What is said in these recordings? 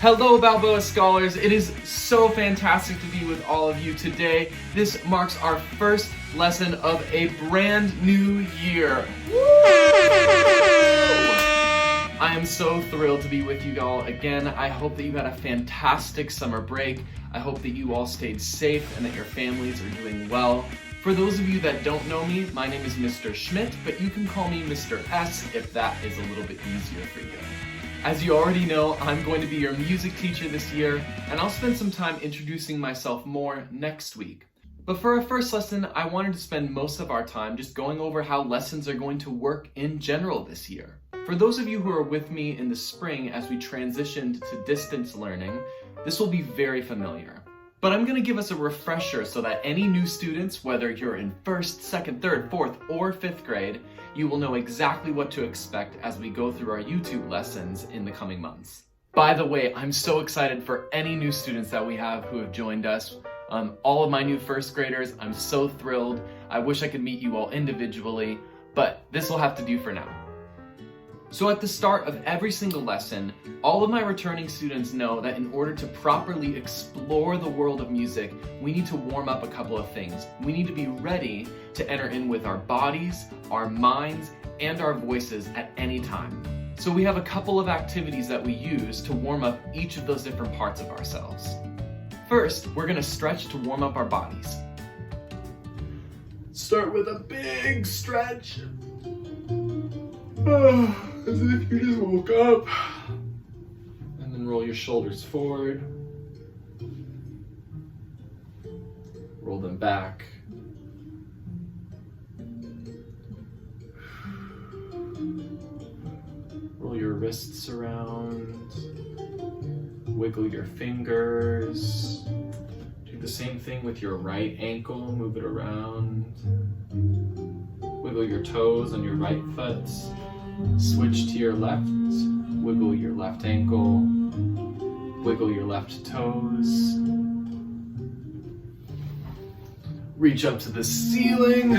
Hello Balboa Scholars, it is so fantastic to be with all of you today. This marks our first lesson of a brand new year. Woo! I am so thrilled to be with you all again. I hope that you had a fantastic summer break. I hope that you all stayed safe and that your families are doing well. For those of you that don't know me, my name is Mr. Schmidt, but you can call me Mr. S if that is a little bit easier for you. As you already know, I'm going to be your music teacher this year, and I'll spend some time introducing myself more next week. But for our first lesson, I wanted to spend most of our time just going over how lessons are going to work in general this year. For those of you who are with me in the spring as we transitioned to distance learning, this will be very familiar. But I'm going to give us a refresher so that any new students, whether you're in 1st, 2nd, 3rd, 4th, or 5th grade, you will know exactly what to expect as we go through our YouTube lessons in the coming months. By the way, I'm so excited for any new students that we have who have joined us. All of my new 1st graders, I'm so thrilled. I wish I could meet you all individually, but this will have to do for now. So at the start of every single lesson, all of my returning students know that in order to properly explore the world of music, we need to warm up a couple of things. We need to be ready to enter in with our bodies, our minds, and our voices at any time. So we have a couple of activities that we use to warm up each of those different parts of ourselves. First, we're going to stretch to warm up our bodies. Start with a big stretch. As if you just woke up. And then roll your shoulders forward. Roll them back. Roll your wrists around. Wiggle your fingers. Do the same thing with your right ankle. Move it around. Wiggle your toes on your right foot. Switch to your left, wiggle your left ankle, wiggle your left toes. Reach up to the ceiling.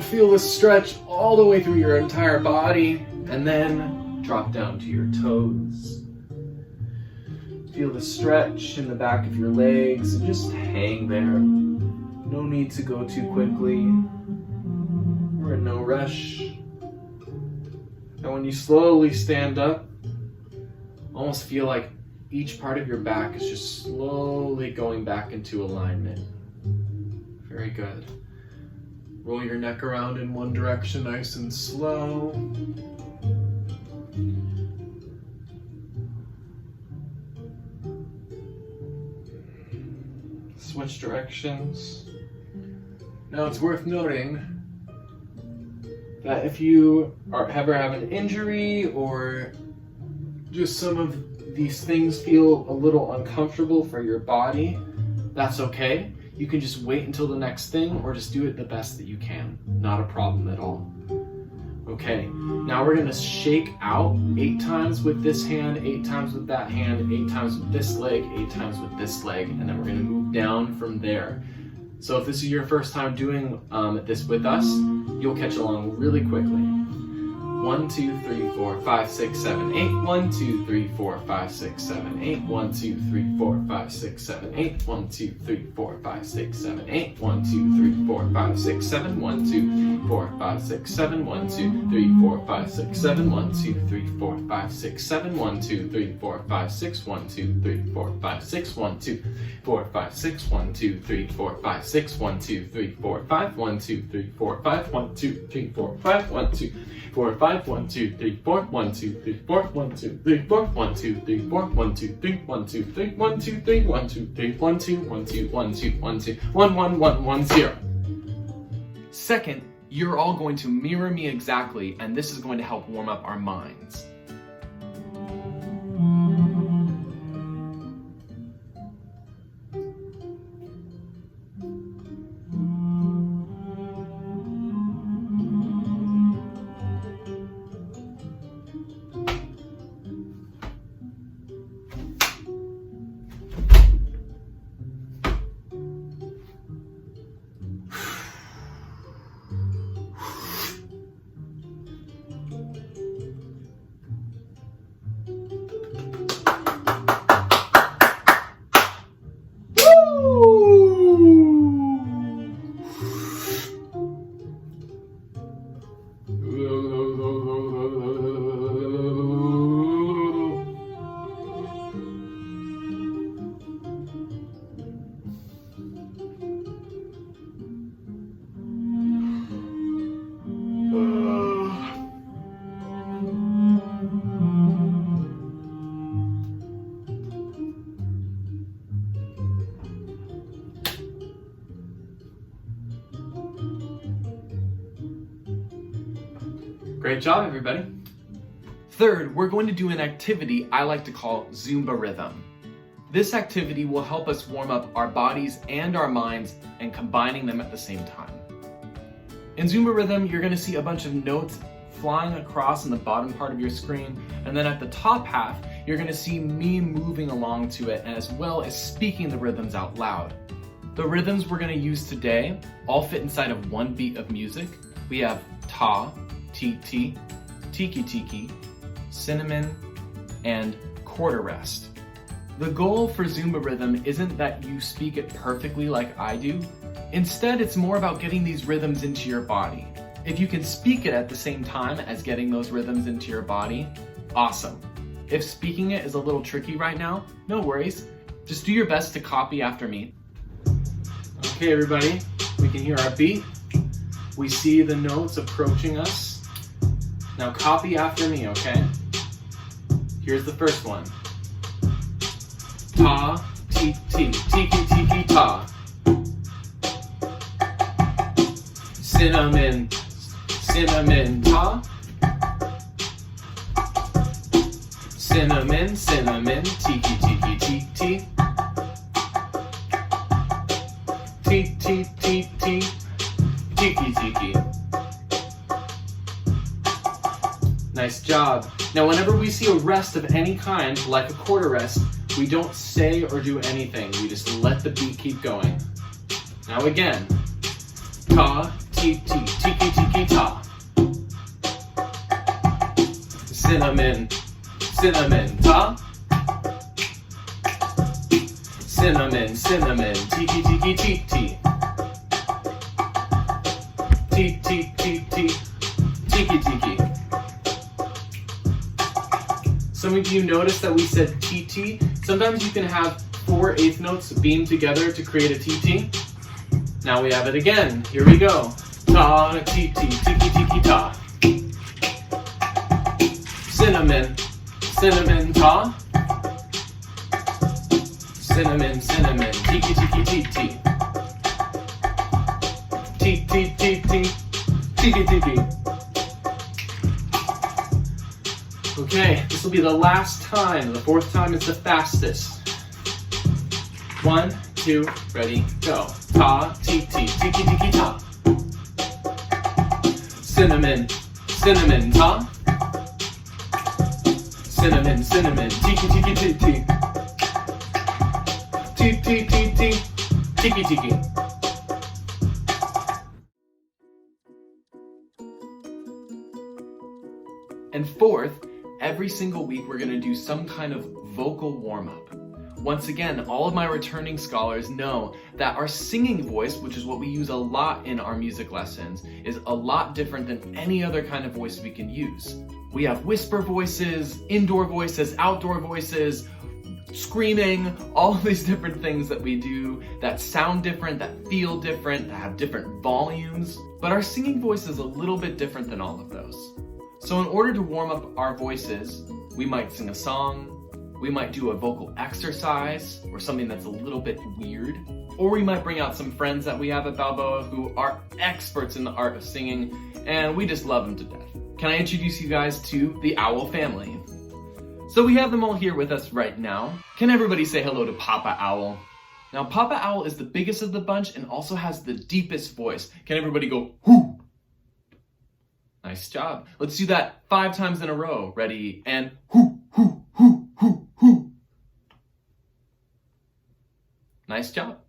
Feel the stretch all the way through your entire body, and then drop down to your toes. Feel the stretch in the back of your legs, and just hang there. No need to go too quickly. We're in no rush. And when you slowly stand up, almost feel like each part of your back is just slowly going back into alignment. Very good. Roll your neck around in one direction, nice and slow. Switch directions. Now it's worth noting that if you ever have an injury or just some of these things feel a little uncomfortable for your body, that's okay. You can just wait until the next thing or just do it the best that you can. Not a problem at all. Okay, now we're gonna shake out 8 times with this hand, 8 times with that hand, 8 times with this leg, 8 times with this leg, and then we're gonna move down from there. So if this is your first time doing this with us, you'll catch along really quickly. 1, 2, 3, 4, 5, 6, 7, 8. 1, 2, 3, 4, 5, 6, 7, 8. 1, 2, 3, 4, 5, 6, 7, 8. 1, 2, 3, 4, 5, 6, 7, 8. 1, 2, 3, 4, 5, 6, 7. 1, 2, 4, 5, 6, 7. 1, 2, 3, 4, 5, 6, 7. 1, 2, 3, 4, 5, 6, 7. 1, 2, 3, 4, 5, 6. 1, 2, 3, 4, 5, 6. 1, 2, 4, 5, 6. 1, 2, 3, 4, 5, 6. 1, 2, 3, 4, 5. 1, 2, 3, 4, 5. 1, 2, 3, 4, 5. 1, 2, 4, 5. 1, 2, 3, 4. 1, 2, 3, 4. 1, 2, 3, 4. 1, 2, 3, 4. 1, 2, 3. 1, 2, 3. 1, 2, 3. 1, 2, 3. 1, 2, 1, 2, 1, 2, 1, 2, 1, 1, 1, 1, 0. Second, you're all going to mirror me exactly, and this is going to help warm up our minds. Great job, everybody. Third, we're going to do an activity I like to call Zumba Rhythm. This activity will help us warm up our bodies and our minds and combining them at the same time. In Zumba Rhythm, you're going to see a bunch of notes flying across in the bottom part of your screen, and then at the top half, you're going to see me moving along to it, as well as speaking the rhythms out loud. The rhythms we're going to use today all fit inside of one beat of music. We have ta, ti-ti, tiki-tiki, cinnamon, and quarter rest. The goal for Zumba Rhythm isn't that you speak it perfectly like I do. Instead, it's more about getting these rhythms into your body. If you can speak it at the same time as getting those rhythms into your body, awesome. If speaking it is a little tricky right now, no worries. Just do your best to copy after me. Okay, everybody, we can hear our beat. We see the notes approaching us. Now copy after me, okay? Here's the first one. Ta, ti, ti, tiki, tiki, ta. Cinnamon, cinnamon, ta. Cinnamon, cinnamon, tiki, tiki, ti, ti. Ti, ti, ti, ti, tiki, tiki. Nice job. Now, whenever we see a rest of any kind, like a quarter rest, we don't say or do anything. We just let the beat keep going. Now again. Ta, ti, ti, tiki, tiki, ta. Cinnamon, cinnamon, ta. Cinnamon, cinnamon, tiki, tiki, ti, ti. Ti, ti, ti, ti, tiki, tiki. Some of you noticed that we said TT. Sometimes you can have 4 eighth notes beamed together to create a TT. Now we have it again. Here we go. Ta, ti, ti, tiki, tiki, ta. Cinnamon, cinnamon, ta. Cinnamon, cinnamon, tiki, tiki, ti, ti. Ti, ti, ti, ti, tiki, tiki. Okay, this will be the last time. The 4th time is the fastest. 1, 2, ready, go. Ta, ti, ti, tiki, tiki, ta. Cinnamon, cinnamon, ta. Cinnamon, cinnamon, tiki, tiki, ti, ti. Ti, ti, ti, ti, tiki, tiki. And 4th, every single week we're going to do some kind of vocal warm-up. Once again, all of my returning scholars know that our singing voice, which is what we use a lot in our music lessons, is a lot different than any other kind of voice we can use. We have whisper voices, indoor voices, outdoor voices, screaming, all of these different things that we do that sound different, that feel different, that have different volumes. But our singing voice is a little bit different than all of those. So in order to warm up our voices, we might sing a song, we might do a vocal exercise, or something that's a little bit weird, or we might bring out some friends that we have at Balboa who are experts in the art of singing, and we just love them to death. Can I introduce you guys to the Owl family? So we have them all here with us right now. Can everybody say hello to Papa Owl? Now Papa Owl is the biggest of the bunch and also has the deepest voice. Can everybody go, hoo? Nice job. Let's do that 5 times in a row. Ready? And hoo, hoo, hoo, hoo, hoo. Nice job.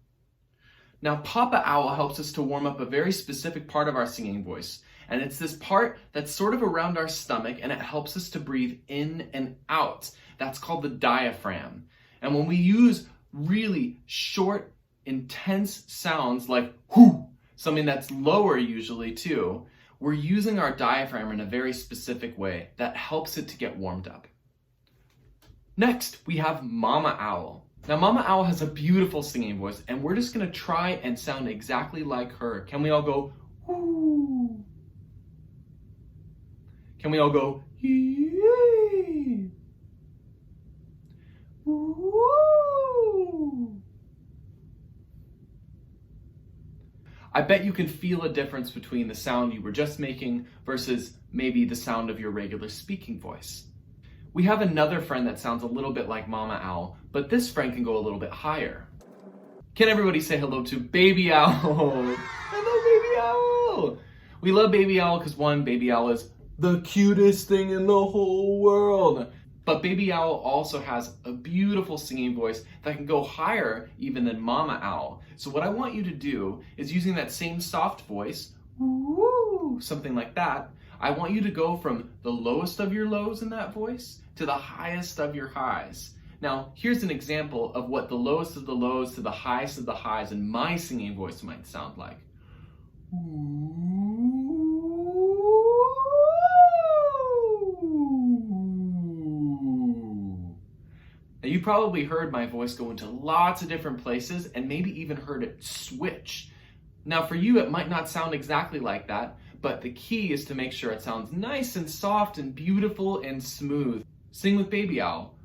Now, Papa Owl helps us to warm up a very specific part of our singing voice. And it's this part that's sort of around our stomach, and it helps us to breathe in and out. That's called the diaphragm. And when we use really short, intense sounds like whoo, something that's lower usually too, we're using our diaphragm in a very specific way that helps it to get warmed up. Next, we have Mama Owl. Now, Mama Owl has a beautiful singing voice, and we're just gonna try and sound exactly like her. Can we all go, whoo? Can we all go, yee? Woo? I bet you can feel a difference between the sound you were just making versus maybe the sound of your regular speaking voice. We have another friend that sounds a little bit like Mama Owl, but this friend can go a little bit higher. Can everybody say hello to Baby Owl? Hello, Baby Owl! We love Baby Owl because one, Baby Owl is the cutest thing in the whole world. But Baby Owl also has a beautiful singing voice that can go higher even than Mama Owl. So what I want you to do is, using that same soft voice, woo, something like that, I want you to go from the lowest of your lows in that voice to the highest of your highs. Now, here's an example of what the lowest of the lows to the highest of the highs in my singing voice might sound like. Now, you probably heard my voice go into lots of different places and maybe even heard it switch. Now, for you, it might not sound exactly like that, but the key is to make sure it sounds nice and soft and beautiful and smooth. Sing with Baby Owl.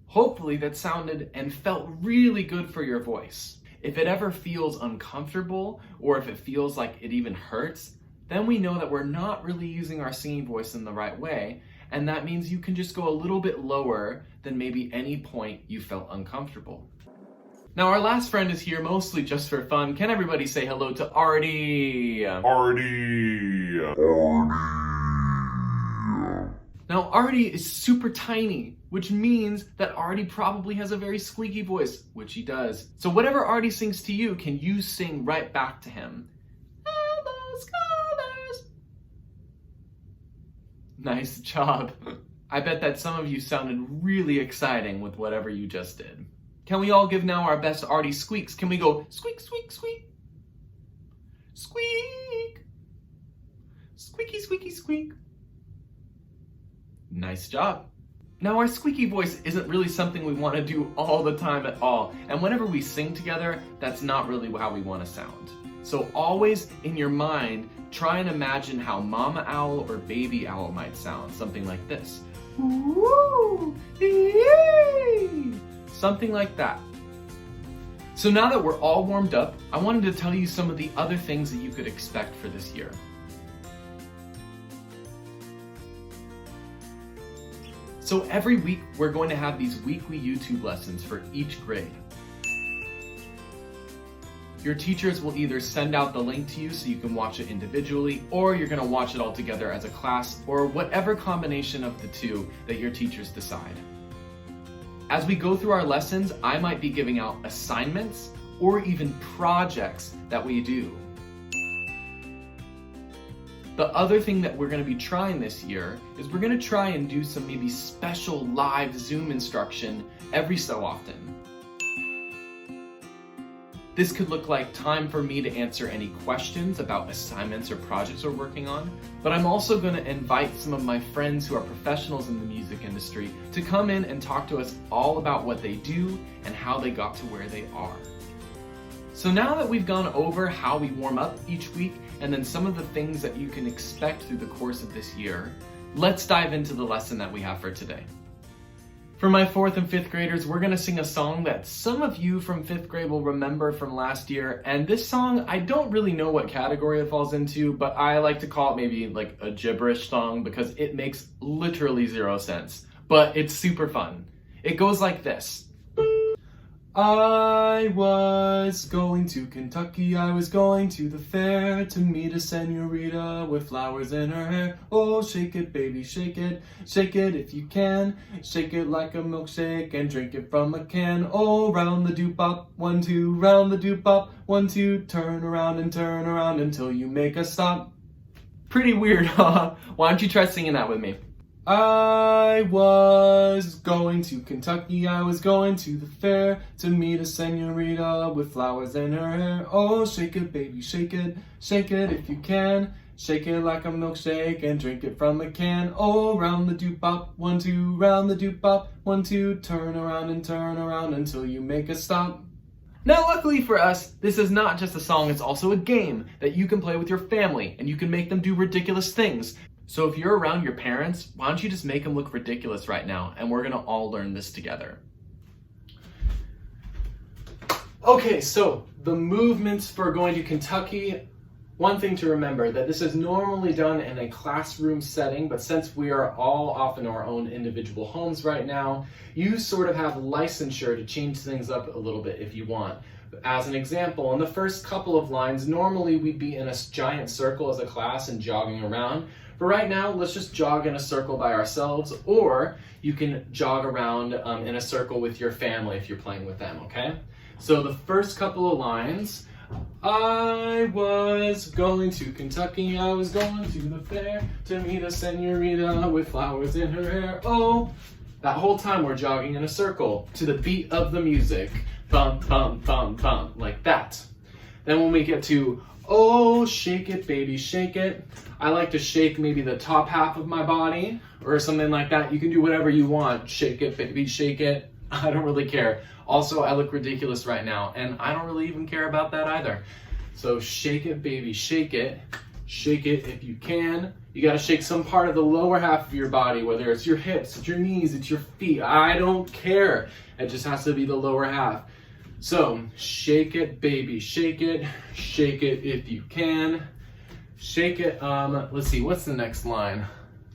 Hopefully that sounded and felt really good for your voice. If it ever feels uncomfortable, or if it feels like it even hurts, then we know that we're not really using our singing voice in the right way, and that means you can just go a little bit lower than maybe any point you felt uncomfortable. Now, our last friend is here mostly just for fun. Can everybody say hello to Artie? Artie. Now, Artie is super tiny, which means that Artie probably has a very squeaky voice, which he does. So whatever Artie sings to you, can you sing right back to him? Hello, scholars! Nice job. I bet that some of you sounded really exciting with whatever you just did. Can we all give now our best Artie squeaks? Can we go squeak, squeak, squeak? Squeak! Squeaky, squeaky, squeak. Nice job. Now, our squeaky voice isn't really something we want to do all the time at all. And whenever we sing together, that's not really how we want to sound. So always in your mind, try and imagine how Mama Owl or Baby Owl might sound. Something like this. Woo! Yay! Something like that. So now that we're all warmed up, I wanted to tell you some of the other things that you could expect for this year. So every week, we're going to have these weekly YouTube lessons for each grade. Your teachers will either send out the link to you so you can watch it individually, or you're going to watch it all together as a class, or whatever combination of the two that your teachers decide. As we go through our lessons, I might be giving out assignments or even projects that we do. The other thing that we're going to be trying this year is we're going to try and do some maybe special live Zoom instruction every so often. This could look like time for me to answer any questions about assignments or projects we're working on, but I'm also going to invite some of my friends who are professionals in the music industry to come in and talk to us all about what they do and how they got to where they are. So now that we've gone over how we warm up each week and then some of the things that you can expect through the course of this year, let's dive into the lesson that we have for today. For my 4th and 5th graders, we're going to sing a song that some of you from 5th grade will remember from last year. And this song, I don't really know what category it falls into, but I like to call it maybe like a gibberish song because it makes literally 0 sense. But it's super fun. It goes like this. I was going to Kentucky, I was going to the fair to meet a senorita with flowers in her hair. Oh, shake it, baby, shake it if you can. Shake it like a milkshake and drink it from a can. Oh, round the doop-bop, 1, 2, round the doop-bop, 1, 2, turn around until you make a stop. Pretty weird, huh? Why don't you try singing that with me? I was going to Kentucky, I was going to the fair to meet a senorita with flowers in her hair. Oh, shake it, baby, shake it if you can. Shake it like a milkshake and drink it from a can. Oh, round the doop-bop, 1, 2, round the doop-bop, 1, 2, turn around until you make a stop. Now, luckily for us, this is not just a song, it's also a game that you can play with your family, and you can make them do ridiculous things. So if you're around your parents, why don't you just make them look ridiculous right now, and we're gonna all learn this together. Okay, so the movements for going to Kentucky. One thing to remember, that this is normally done in a classroom setting, but since we are all off in our own individual homes right now, you sort of have licensure to change things up a little bit if you want. As an example, in the first couple of lines, normally we'd be in a giant circle as a class and jogging around. But right now, let's just jog in a circle by ourselves, or you can jog around in a circle with your family if you're playing with them, okay? So the first couple of lines, I was going to Kentucky, I was going to the fair to meet a senorita with flowers in her hair. Oh, that whole time we're jogging in a circle to the beat of the music. Bum, bum, bum, bum, like that. Then when we get to, oh, shake it, baby, shake it, I like to shake maybe the top half of my body or something like that. You can do whatever you want. Shake it, baby, shake it. I don't really care. Also, I look ridiculous right now, and I don't really even care about that either. So shake it, baby, shake it. Shake it if you can. You gotta shake some part of the lower half of your body, whether it's your hips, it's your knees, it's your feet. I don't care. It just has to be the lower half. So shake it, baby, shake it. Shake it if you can. Shake it, let's see, what's the next line?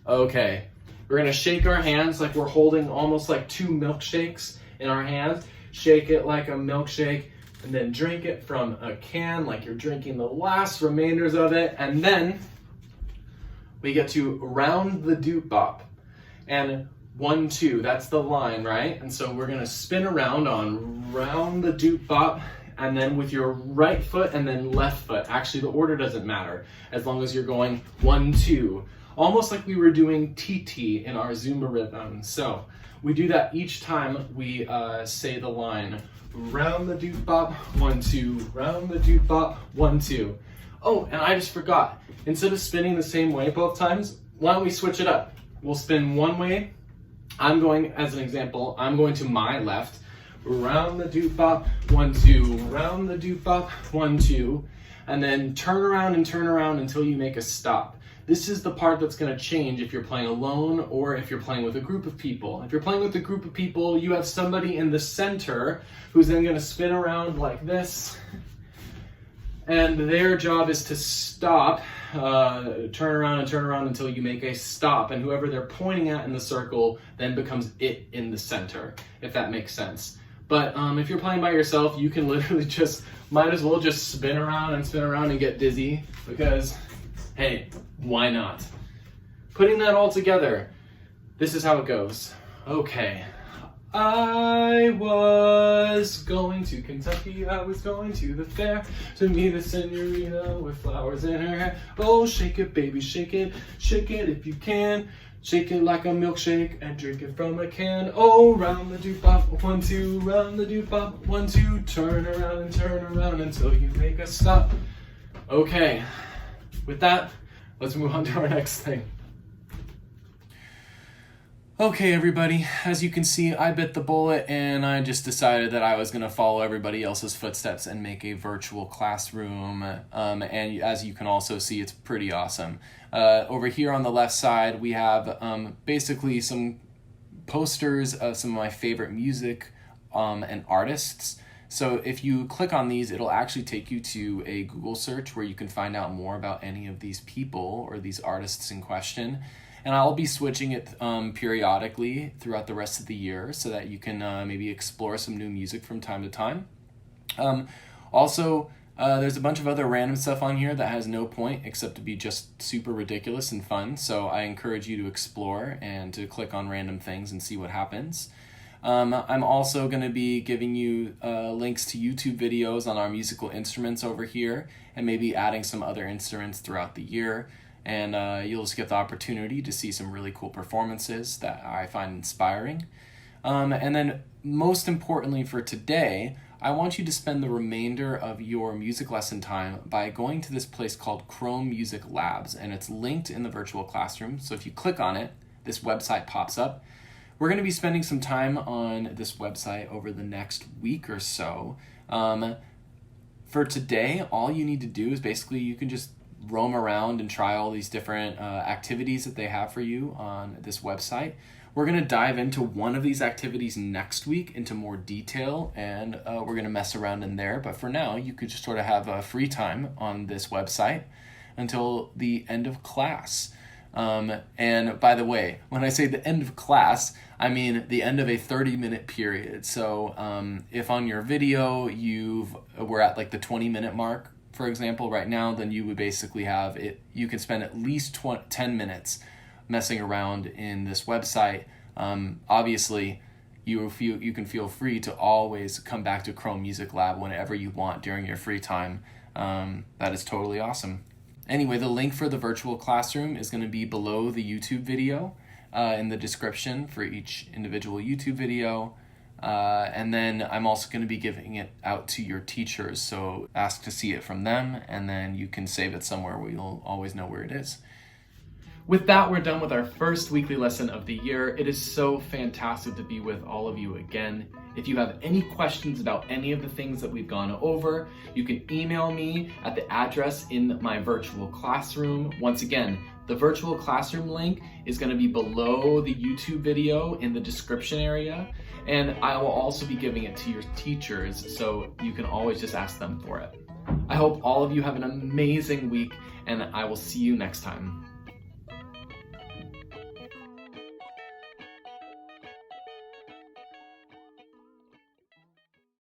Okay, we're gonna shake our hands like we're holding almost like 2 milkshakes in our hands. Shake it like a milkshake, and then drink it from a can like you're drinking the last remainders of it. And then we get to round the doop bop. And 1, 2, that's the line, right? And so we're gonna spin around on round the doop bop, and then with your right foot and then left foot. Actually, the order doesn't matter as long as you're going 1, 2. Almost like we were doing TT in our Zumba Rhythm. So we do that each time we say the line. Round the doop bop, 1, 2, round the doop bop, 1, 2. Oh, and I just forgot. Instead of spinning the same way both times, why don't we switch it up? We'll spin one way. I'm going, as an example, I'm going to my left. Round the doop bop, 1, 2, round the doop bop, 1, 2. And then turn around until you make a stop. This is the part that's going to change if you're playing alone or if you're playing with a group of people. If you're playing with a group of people, you have somebody in the center who's then going to spin around like this. And their job is to stop, turn around until you make a stop. And whoever they're pointing at in the circle then becomes it in the center, if that makes sense. But if you're playing by yourself, you can literally might as well just spin around and get dizzy, because hey, why not? Putting that all together, this is how it goes. Okay. I was going to Kentucky, I was going to the fair to meet a senorita with flowers in her hair. Oh, shake it, baby, shake it if you can. Shake it like a milkshake and drink it from a can. Oh, round the doop bop, 1, 2, round the doop bop, 1, 2. Turn around until you make a stop. Okay, with that, let's move on to our next thing. Okay, everybody, as you can see, I bit the bullet and I just decided that I was going to follow everybody else's footsteps and make a virtual classroom. And as you can also see, it's pretty awesome. Over here on the left side, we have basically some posters of some of my favorite music and artists. So if you click on these, it'll actually take you to a Google search where you can find out more about any of these people or these artists in question. And I'll be switching it periodically throughout the rest of the year so that you can maybe explore some new music from time to time. Also, there's a bunch of other random stuff on here that has no point except to be just super ridiculous and fun. So I encourage you to explore and to click on random things and see what happens. I'm also going to be giving you links to YouTube videos on our musical instruments over here, and maybe adding some other instruments throughout the year. And you'll just get the opportunity to see some really cool performances that I find inspiring. And then most importantly for today, I want you to spend the remainder of your music lesson time by going to this place called Chrome Music Labs, and it's linked in the virtual classroom. So if you click on it, this website pops up. We're going to be spending some time on this website over the next week or so. For today, all you need to do is basically you can just roam around and try all these different activities that they have for you on this website. We're going to dive into one of these activities next week into more detail, and we're going to mess around in there. But for now, you could just sort of have a free time on this website until the end of class. And by the way, when I say the end of class, I mean the end of a 30-minute period. So if on your video we're at like the 20-minute mark, for example, right now, then you would basically have it. You can spend at least 10 minutes messing around in this website. Obviously, you can feel free to always come back to Chrome Music Lab whenever you want during your free time. That is totally awesome. Anyway, the link for the virtual classroom is going to be below the YouTube video in the description for each individual YouTube video. And then I'm also going to be giving it out to your teachers, so ask to see it from them, and then you can save it somewhere where you'll always know where it is. With that, we're done with our first weekly lesson of the year. It is so fantastic to be with all of you again. If you have any questions about any of the things that we've gone over, you can email me at the address in my virtual classroom. Once again, the virtual classroom link is going to be below the YouTube video in the description area, and I will also be giving it to your teachers, so you can always just ask them for it. I hope all of you have an amazing week, and I will see you next time.